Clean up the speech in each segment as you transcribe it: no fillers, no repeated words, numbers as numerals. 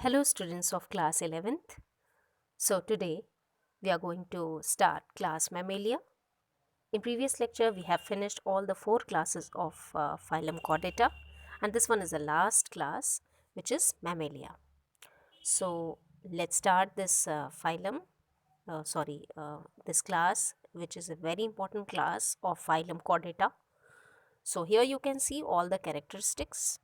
Hello students of class 11th. So today we are going to start class Mammalia. In previous lecture we have finished all the 4 classes of phylum Chordata, and this one is the last class, which is Mammalia. So let's start this this class, which is a very important class of phylum Chordata. So here you can see all the characteristics.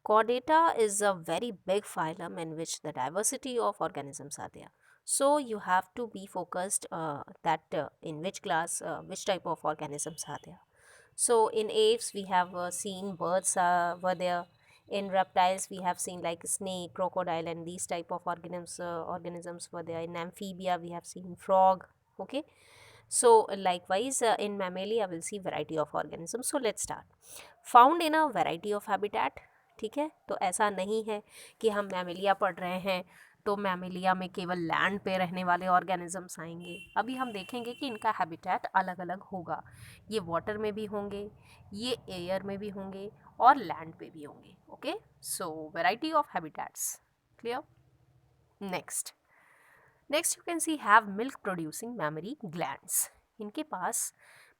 Chordata is a very big phylum in which the diversity of organisms are there. So you have to be focused in which class, which type of organisms are there. So in apes we have seen birds were there. In reptiles we have seen like snake, crocodile, and these type of organisms were there. In amphibia we have seen frog. Okay. So likewise in mammalia we'll see variety of organisms. So let's start. Found in a variety of habitat. ठीक है, तो ऐसा नहीं है कि हम Mammalia पढ़ रहे हैं तो मैमेलिया में केवल लैंड पे रहने वाले ऑर्गेनिजम्स आएंगे. अभी हम देखेंगे कि इनका हैबिटेट अलग अलग होगा. ये वाटर में भी होंगे, ये एयर में भी होंगे और लैंड पे भी होंगे. Okay, so variety of habitats clear. Next you can C have milk producing memory glands. इनके पास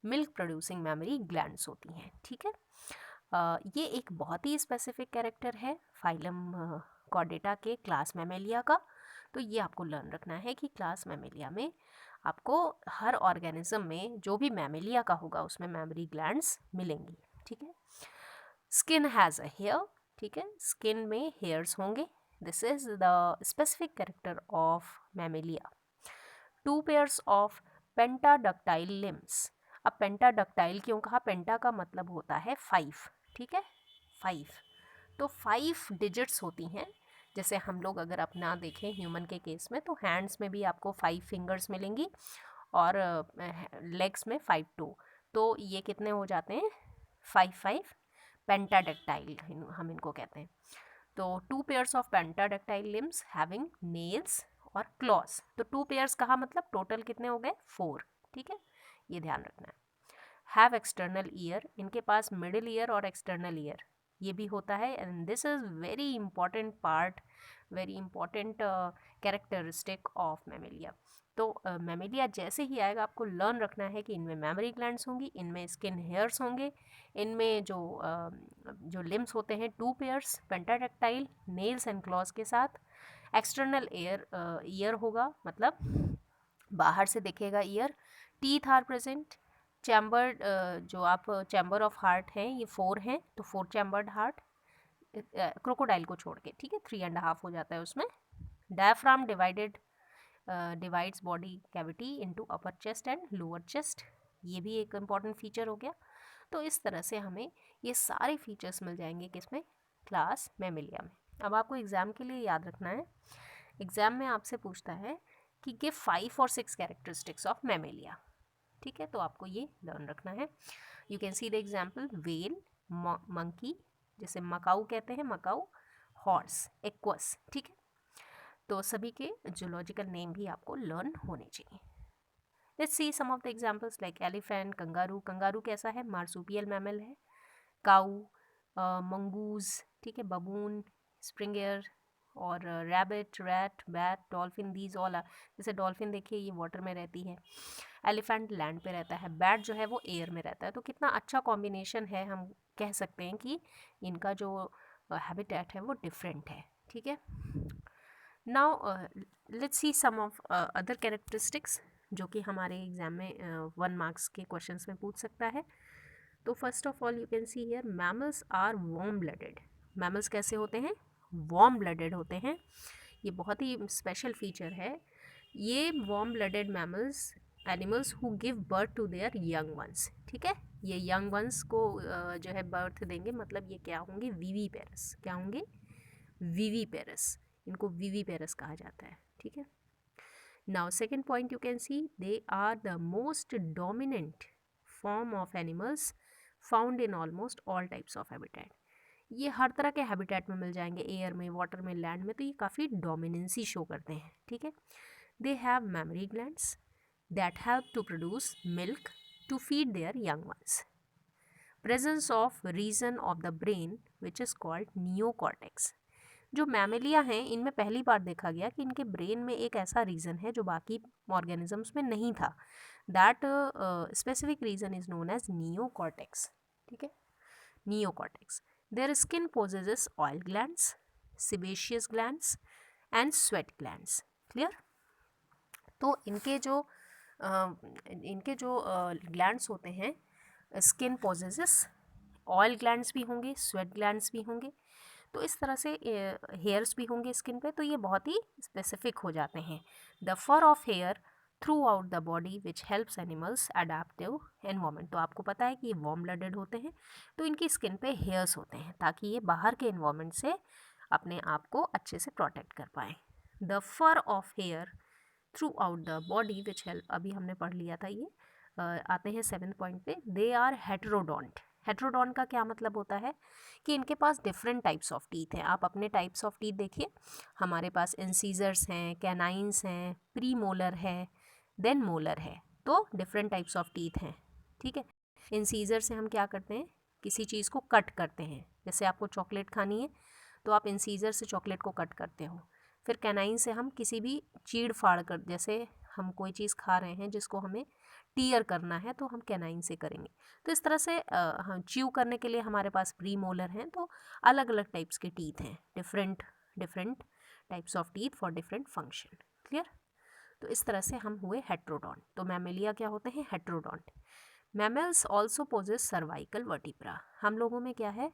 मिल्क प्रोड्यूसिंग मैमरी ग्लैंड्स होती हैं. ठीक है, ये एक बहुत ही स्पेसिफिक कैरेक्टर है फाइलम कॉर्डेटा के क्लास मैमेलिया का. तो ये आपको लर्न रखना है कि क्लास मैमेलिया में आपको हर ऑर्गेनिज्म में जो भी मैमेलिया का होगा उसमें मैमरी ग्लैंड्स मिलेंगी. ठीक है, स्किन हैज़ अ हेयर. ठीक है, स्किन में हेयर्स होंगे. This is the specific character of Mammalia. 2 pairs of pentadactyl limbs. अब पेंटाडक्टाइल क्यों कहा? पेंटा का मतलब होता है 5. ठीक है, 5. तो 5 डिजिट्स होती हैं. जैसे हम लोग अगर अपना देखें ह्यूमन के केस में तो हैंड्स में भी आपको 5 फिंगर्स मिलेंगी और लेग्स में 5 टू. तो ये कितने हो जाते हैं? 5 पेंटाडक्टाइल हम इनको कहते हैं. तो 2 pairs of pentadactyl limbs having nails और क्लॉज. तो 2 पेयर्स कहा मतलब टोटल कितने हो गए? 4. ठीक है, ये ध्यान रखना है. Have external ear. इनके पास मिडिल ईयर और एक्सटर्नल ईयर ये भी होता है. And this is very important part, very important characteristic of Mammalia. तो मैमेलिया जैसे ही आएगा आपको लर्न रखना है कि इनमें मैमरी ग्लैंड्स होंगी, इनमें स्किन हेयर्स होंगे, इनमें जो लिम्स होते हैं 2 pairs pentadactyl nails and claws के साथ. एक्सटर्नल ईयर होगा मतलब बाहर से दिखेगा ear. Teeth are present. Chambered जो आप चैम्बर ऑफ हार्ट हैं ये 4 हैं, तो 4 चैम्बर्ड हार्ट क्रोकोडाइल को छोड़ के. ठीक है, 3.5 हो जाता है उसमें. Diaphragm divides body cavity into upper chest and lower chest. ये भी एक इम्पॉर्टेंट फीचर हो गया. तो इस तरह से हमें ये सारे फीचर्स मिल जाएंगे किसमें? क्लास मैमेलिया में. अब आपको एग्ज़ाम के लिए याद रखना है, एग्ज़ाम में आपसे पूछता है कि गिव 5 और 6 कैरेक्टरिस्टिक्स ऑफ मैमेलिया. ठीक है, तो आपको ये लर्न रखना है. You can see the example well, monkey जैसे मकाऊ कहते हैं, मकाऊ, हॉर्स, एक्वस. ठीक है, तो सभी के जूलॉजिकल नेम भी आपको लर्न होने चाहिए. Let's see some of the examples like elephant, kangaroo. Kangaroo कैसा है? मार्सुपियल मैमल है. Cow, mongoose. ठीक है, बबून, स्प्रिंगर और rabbit, rat, bat, dolphin. These all are. जैसे डॉल्फिन देखिए ये वाटर में रहती है, एलिफेंट लैंड पे रहता है, बैट जो है वो एयर में रहता है. तो कितना अच्छा कॉम्बिनेशन है. हम कह सकते हैं कि इनका जो हैबिटेट है वो डिफरेंट है. ठीक है, now let's see some of other characteristics जो कि हमारे एग्जाम में 1 मार्क्स के क्वेश्चंस में पूछ सकता है. तो first of all you can see here mammals are warm blooded. Mammals कैसे होते हैं? वार्म ब्लडेड होते हैं. ये बहुत ही स्पेशल फीचर है. ये warm blooded mammals animals who give birth to their young ones. ठीक है, ये यंग वंस को जो है बर्थ देंगे, मतलब ये क्या होंगे? वीवी पेरस. क्या होंगे? वीवी पेरस. इनको वीवी पेरस कहा जाता है. ठीक है, now second point you can see they are the most dominant form of animals found in almost all types of habitat. ये हर तरह के हैबिटेट में मिल जाएंगे, एयर में, वाटर में, लैंड में. तो ये काफ़ी डोमिनेंसी शो करते हैं. ठीक है, they have mammary glands that help to produce milk to feed their young ones. Presence of region of the brain which is called neocortex. जो मैमेलिया हैं इनमें पहली बार देखा गया कि इनके ब्रेन में एक ऐसा रीजन है जो बाकी ऑर्गेनिजम्स में नहीं था. That specific region is known as neocortex. ठीक है, neocortex. Their skin possesses oil glands, sebaceous glands and sweat glands. Clear. तो इनके जो ग्लैंड्स होते हैं, स्किन पोजेसेस ऑयल ग्लैंड्स भी होंगे, स्वेट ग्लैंड्स भी होंगे. तो इस तरह से हेयर्स भी होंगे स्किन पे. तो ये बहुत ही स्पेसिफिक हो जाते हैं. The fur of hair throughout the body which helps animals adaptive environment. तो आपको पता है कि ये वार्म ब्लडेड होते हैं, तो इनकी स्किन पे हेयर्स होते हैं ताकि ये बाहर के एनवायरमेंट से अपने आप को अच्छे से प्रोटेक्ट कर पाएँ. The fur of hair throughout the body which help, अभी हमने पढ़ लिया था ये. आते हैं 7th पॉइंट पे. They are heterodont. हेटेरोडोंट का क्या मतलब होता है कि इनके पास डिफरेंट टाइप्स ऑफ टीथ हैं. आप अपने टाइप्स ऑफ टीथ देखिए. हमारे पास इंसीजर्स हैं, कैनाइंस हैं, प्री मोलर है, देन मोलर है. तो डिफरेंट टाइप्स ऑफ टीथ हैं. ठीक है. इंसीजर से हम क्या करते हैं, किसी चीज़ को कट करते हैं. जैसे आपको चॉकलेट खानी है तो आप इंसीजर से चॉकलेट को कट करते हो. फिर कैनाइन से हम किसी भी चीड़ फाड़ कर, जैसे हम कोई चीज़ खा रहे हैं जिसको हमें टीयर करना है तो हम कैनाइन से करेंगे. तो इस तरह से हम च्यू करने के लिए हमारे पास प्री मोलर हैं. तो अलग अलग टाइप्स के टीथ हैं, different different types of teeth for different function. Clear. तो इस तरह से हम हुए हेट्रोडोंट. तो मैमेलिया क्या होते हैं, heterodont. Mammals also possess cervical vertebra. हम लोगों में क्या है,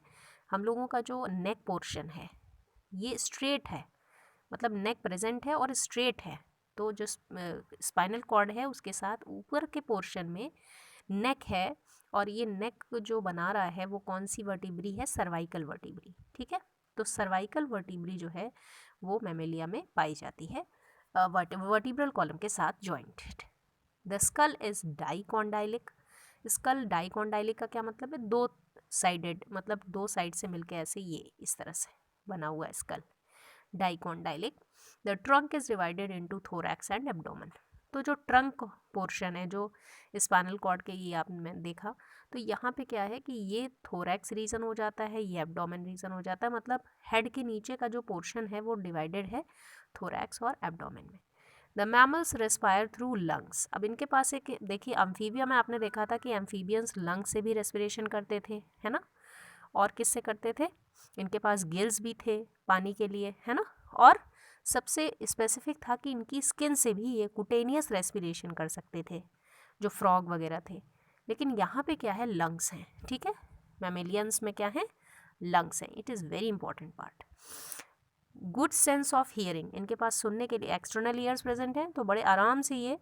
हम लोगों का जो नेक पोर्शन है ये स्ट्रेट है, मतलब नेक प्रेजेंट है और स्ट्रेट है. तो जो स्पाइनल कॉर्ड है उसके साथ ऊपर के पोर्शन में नेक है, और ये नेक जो बना रहा है वो कौन सी वर्टिब्री है, सर्वाइकल वर्टिब्री. ठीक है. तो सर्वाइकल वर्टिब्री जो है वो मैमेलिया में पाई जाती है वर्टिब्रल कॉलम के साथ jointed. The skull is dicondylic. Skull dicondylic का क्या मतलब है, दो साइडेड, मतलब दो साइड से मिलके ऐसे ये इस तरह से बना हुआ है skull, dicondylic. The trunk is divided into thorax and abdomen. तो जो ट्रंक पोर्शन है, जो स्पाइनल कॉर्ड के, ये आपने देखा, तो यहाँ पे क्या है कि ये थोरैक्स रीजन हो जाता है, ये एब्डोमेन रीजन हो जाता है. मतलब हेड के नीचे का जो पोर्शन है वो डिवाइडेड है थोरैक्स और एब्डोमेन में. The mammals respire through lungs. अब इनके पास एक, देखिए अम्फीबिया में आपने देखा था कि एम्फीबियंस लंग्स से भी रेस्पिरेशन करते थे, है ना. और किससे करते थे, इनके पास गिल्स भी थे पानी के लिए, है ना. और सबसे स्पेसिफिक था कि इनकी स्किन से भी ये कुटेनियस रेस्पिरेशन कर सकते थे, जो फ्रॉग वगैरह थे. लेकिन यहाँ पे क्या है, लंग्स हैं. ठीक है. मैमेलियंस में क्या है, लंग्स हैं. It is very important part. Good sense of hearing. इनके पास सुनने के लिए एक्सटर्नल ईयर्स प्रेजेंट हैं, तो बड़े आराम से ये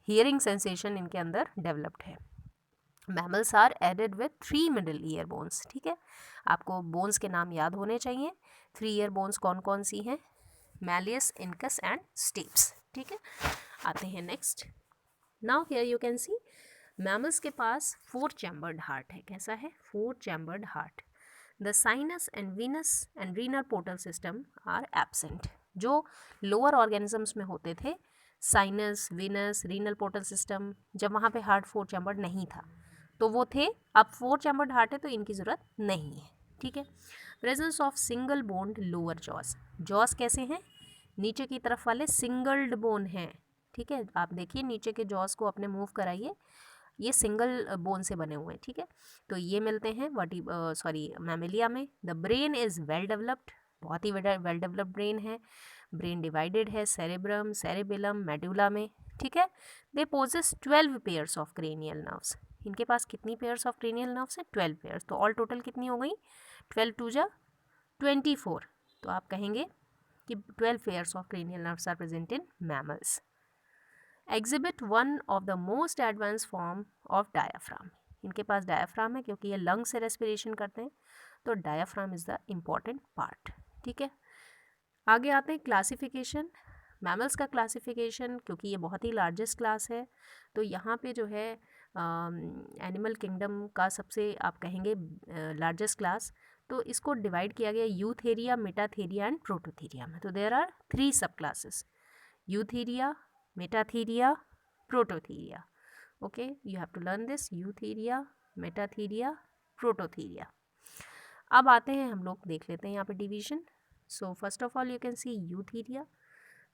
हियरिंग सेंसेशन इनके अंदर डेवलप्ड है. Mammals are aided with 3 middle ear bones. ठीक है. आपको बोन्स के नाम याद होने चाहिए. 3 ईयर बोन्स कौन कौन सी हैं, मैलियस, इनकस एंड स्टेप्स. ठीक है. आते हैं next. Now here you can see mammals के पास 4 चैम्बर्ड हार्ट है. कैसा है, 4 chambered heart. The sinus and venous and renal portal system are absent. जो लोअर ऑर्गेनिजम्स में होते थे, sinus, venous, renal portal system, जब वहाँ पे हार्ट 4 चैम्बर्ड नहीं था तो वो थे. अब 4 चैम्बर्ड हार्ट है तो इनकी ज़रूरत नहीं है. ठीक है. Presence of single boned lower jaws. Jaws कैसे हैं, नीचे की तरफ वाले सिंगल्ड बोन हैं. ठीक है. आप देखिए नीचे के जॉस को अपने मूव कराइए, ये सिंगल बोन से बने हुए हैं. ठीक है. तो ये मिलते हैं मैमेलिया में. The brain is well developed. बहुत ही वेल डेवलप्ड ब्रेन है. ब्रेन डिवाइडेड है सेरेब्रम, सेरेबेलम, मेडुला में. ठीक है. They possess 12 pairs of cranial nerves. इनके पास कितनी पेयर्स ऑफ क्रेनियल नर्व्स हैं, 12 पेयर्स. तो ऑल टोटल कितनी हो गई, 12 2 जा 24. तो आप कहेंगे कि 12 pairs of cranial nerves are present in mammals. Exhibit one of the most advance form of diaphragm. इनके पास डायाफ्राम है क्योंकि ये लंग से रेस्पिरेशन करते हैं, तो diaphragm is the important part. ठीक है. आगे आते हैं क्लासिफिकेशन. मैमल्स का क्लासिफिकेशन, क्योंकि ये बहुत ही लार्जेस्ट क्लास है, तो यहाँ पे जो है एनिमल किंगडम का सबसे आप कहेंगे लार्जेस्ट क्लास, तो इसको डिवाइड किया गया यूथेरिया, मेटाथेरिया एंड प्रोटोथेरिया में. तो there are 3 sub classes, eutheria, metatheria, prototheria. Okay, you have to learn this, eutheria, metatheria, prototheria. अब आते हैं हम लोग, देख लेते हैं यहाँ पे division. So first of all you can see eutheria.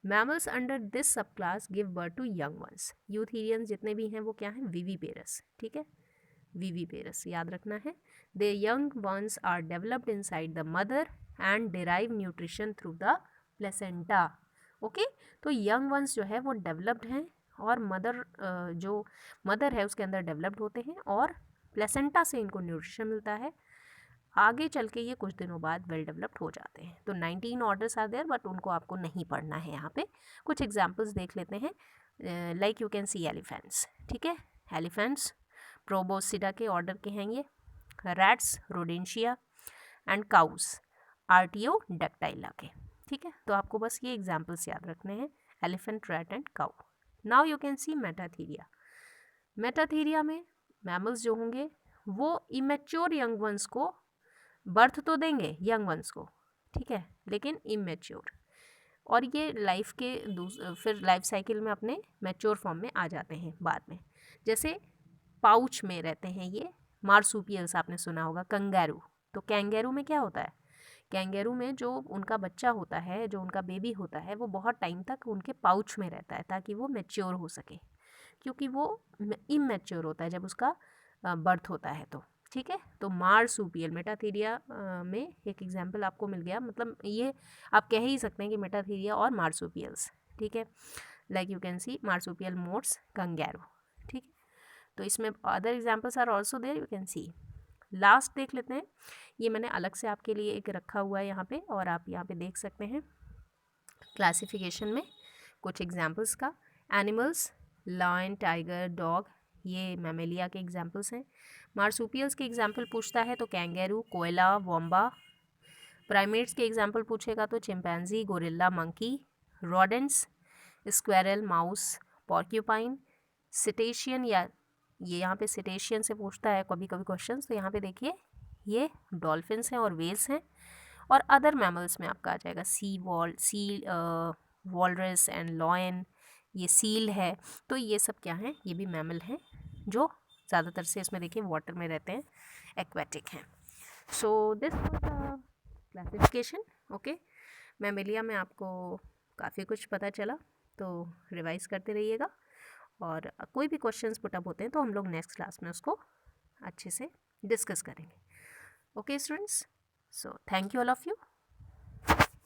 Mammals under this subclass give birth to young ones. यूथीरियंस जितने भी हैं वो क्या हैं, विविपेरस, ठीक है, विविपेरस याद रखना है. The young ones are developed inside the mother and derive nutrition through the placenta. Okay, तो यंग वंस जो है वो डेवलप्ड हैं और मदर जो मदर है उसके अंदर डेवलप्ड होते हैं और प्लेसेंटा से इनको न्यूट्रिशन मिलता है. आगे चल के ये कुछ दिनों बाद वेल डेवलप्ड हो जाते हैं. तो 19 ऑर्डर्स आर देयर बट उनको आपको नहीं पढ़ना है. यहाँ पे कुछ एग्जांपल्स देख लेते हैं. Like you can C elephants, ठीक है, एलिफेंट्स प्रोबोसिडा के ऑर्डर के हैं ये. रैट्स रोडेंशिया एंड काउस आर्टियोडैक्टाइला के, ठीक है. तो आपको बस ये एग्जांपल्स याद रखने हैं, elephant, rat and cow. Now you can C Metatheria. Metatheria में मैमल्स जो होंगे वो इमेच्योर यंग वंस को बर्थ तो देंगे, यंग वंस को, ठीक है, लेकिन इमेच्योर. और ये लाइफ के फिर लाइफ साइकिल में अपने मैच्योर फॉर्म में आ जाते हैं बाद में. जैसे पाउच में रहते हैं ये मार्सुपियल्स, आपने सुना होगा. कंगारू, तो कैंगेरू में क्या होता है, कैंगेरू में जो उनका बच्चा होता है, जो उनका बेबी होता है, वो बहुत टाइम तक उनके पाउच में रहता है ताकि वो मैच्योर हो सके, क्योंकि वो इमेच्योर होता है जब उसका बर्थ होता है. तो ठीक है, तो मार्सुपियल मेटाथीरिया में एक एग्जांपल आपको मिल गया. मतलब ये आप कह ही सकते हैं कि मेटाथीरिया और मार्सुपियल्स, ठीक है. Like you can see marsupial modes kangaroo, ठीक है. तो इसमें other examples are also there, you can see. Last देख लेते हैं, ये मैंने अलग से आपके लिए एक रखा हुआ है यहाँ पे, और आप यहाँ पे देख सकते हैं क्लासिफिकेशन में कुछ एग्जांपल्स का. एनिमल्स, लायन, टाइगर, डॉग, ये मैमेलिया के एग्जांपल्स हैं. मार्सुपियल्स के एग्जांपल पूछता है तो कैंगेरू, कोयला, वॉम्बा. प्राइमेट्स के एग्जांपल पूछेगा तो chimpanzee, gorilla, monkey. Rodents, squirrel, mouse, porcupine. सिटेशियन, या ये यहाँ पे सिटेशियन से पूछता है कभी कभी क्वेश्चन, तो यहाँ पे देखिए ये डॉल्फिन्स हैं और वेल्स हैं. और अदर मैमल्स में आपका आ जाएगा सी वॉलरस एंड लॉयन, ये सील है. तो ये सब क्या हैं, ये भी मैमल हैं जो ज़्यादातर से इसमें देखिए वाटर में रहते हैं, एक्वेटिक हैं. So this was the classification. Okay, Mammalia में आपको काफ़ी कुछ पता चला, तो रिवाइज करते रहिएगा. और कोई भी क्वेश्चंस पुटअप होते हैं तो हम लोग नेक्स्ट क्लास में उसको अच्छे से डिस्कस करेंगे. Okay students, so thank you all of you.